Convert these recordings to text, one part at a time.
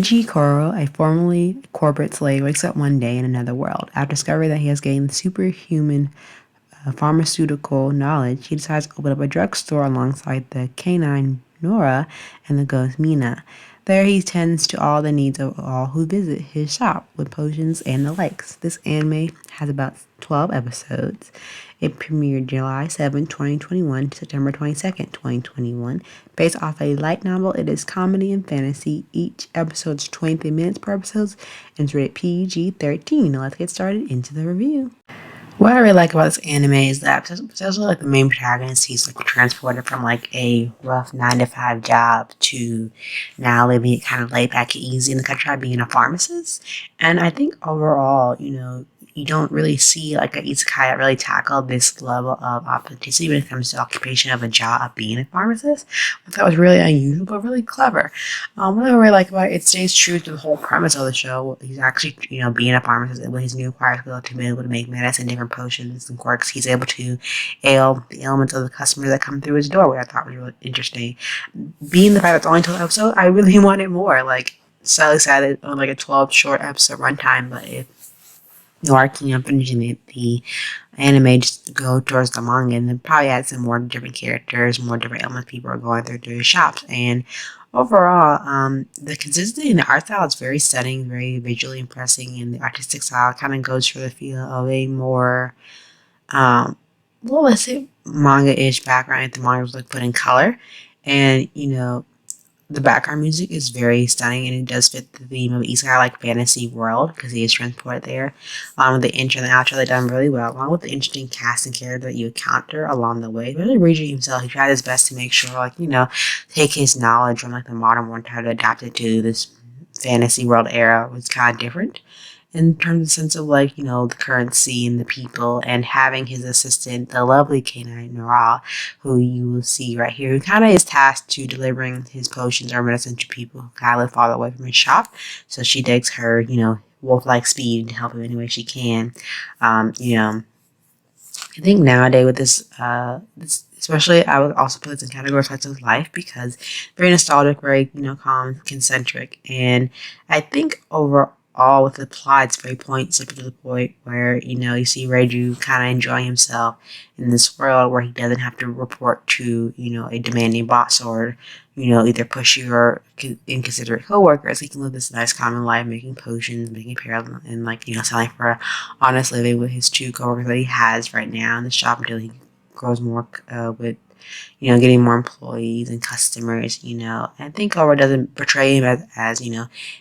Eiji Koro, a formerly corporate slave, wakes up one day in another world. After discovering that he has gained superhuman pharmaceutical knowledge, he decides to open up a drugstore alongside the canine Nora and the ghost Mina. There he tends to all the needs of all who visit his shop with potions and the likes. This anime has about 12 episodes. It premiered July 7, 2021 to September 22nd, 2021. Based off a light novel, it is comedy and fantasy. Each episode is 23 minutes per episode and is rated PG-13. Now let's get started into the review. What I really like about this anime is that, especially like the main protagonist, he's like transported from like a rough 9 to 5 job to now living it kind of laid back and easy in the country, being a pharmacist. And I think overall, you don't really see like an isekai that really tackle this level of authenticity when it comes to occupation of a job of being a pharmacist. I thought was really unusual but really clever. What I really like about it stays true to the whole premise of the show. He's actually, being a pharmacist with his new acquired skill to be able to make medicine, different potions and quirks. He's able to ail the ailments of the customers that come through his door, which I thought was really interesting. Being the fact that it's only 12 episodes, I really wanted more. Like, so excited on like a 12 short episode runtime, but if you are keen on finishing the anime, just go towards the manga and then probably add some more different characters, more different elements people are going through the shops. And overall, the consistency in the art style is very stunning, very visually impressing, and the artistic style kind of goes for the feel of a more, let's say manga-ish background. If the manga was like put in color, and the background music is very stunning and it does fit the theme of isekai like fantasy world because he is transported there. The intro and the outro they done really well, along with the interesting cast and character that you encounter along the way. Especially Reiji himself, he tried his best to make sure take his knowledge from like the modern world and try to adapt it to this fantasy world era. Was kind of different in terms of sense of the currency and the people, and having his assistant, the lovely canine Nora, who you will see right here, who kind of is tasked to delivering his potions or medicine to people who kind of live far away from his shop. So she digs her, wolf-like speed to help him any way she can. I think nowadays with this, especially, I would also put this in category of Slice of Life because very nostalgic, very, calm, concentric. And I think overall, with the plot, it's very simple to the point where, you see Reiju kind of enjoying himself in this world where he doesn't have to report to, a demanding boss or, either pushy or inconsiderate coworkers. He can live this nice common life, making potions, making apparel, and selling for an honest living with his 2 coworkers that he has right now in the shop until he grows more with getting more employees and customers, I think Overall doesn't portray him as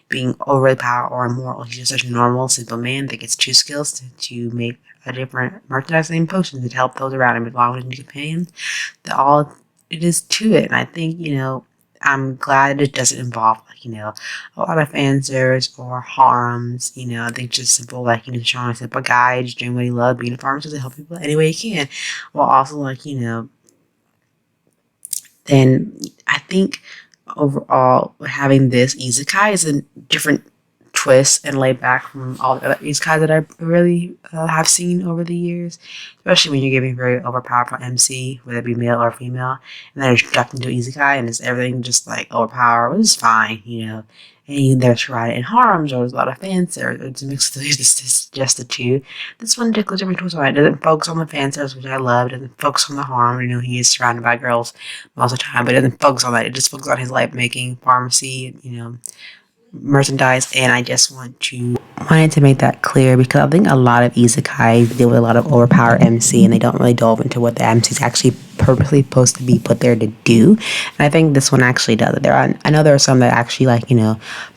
being overly powerful or immoral. He's just such a normal, simple man that gets 2 skills to make a different merchandising potions to help those around him along with his new companions. That all it is to it. And I think, I'm glad it doesn't involve a lot of fan service or harems. I think just simple showing a simple guy just doing what he loves, being a pharmacist to help people any way he can. While also then I think overall having this isekai is a different twist and laid back from all the other isekais that I really have seen over the years, especially when you're giving very overpowerful MC, whether it be male or female, and then it's dropped into isekai and it's everything just like overpowered, which is fine. And there's right in harems, or there's a lot of fan service. It's a mix of just the two. This one particular different twist on it doesn't focus on the fan service, which I love. It doesn't focus on the harm. He is surrounded by girls most of the time, but it doesn't focus on that. It just focuses on his life making pharmacy, merchandise. And I just wanted to make that clear because I think a lot of isekai deal with a lot of overpowered MC and they don't really delve into what the MC is actually purposely supposed to be put there to do. And I think this one actually does it. I know there are some that actually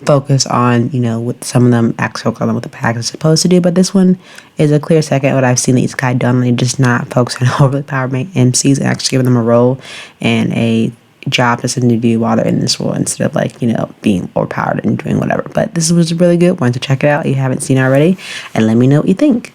focus on with some of them actually focus on what the pack is supposed to do, but this one is a clear second what I've seen the isekai done. They just not focus on overly powered MCs and actually giving them a role and a job to something to do while they're in this world instead of being overpowered and doing whatever. But this was a really good one, so check it out if you haven't seen it already and let me know what you think.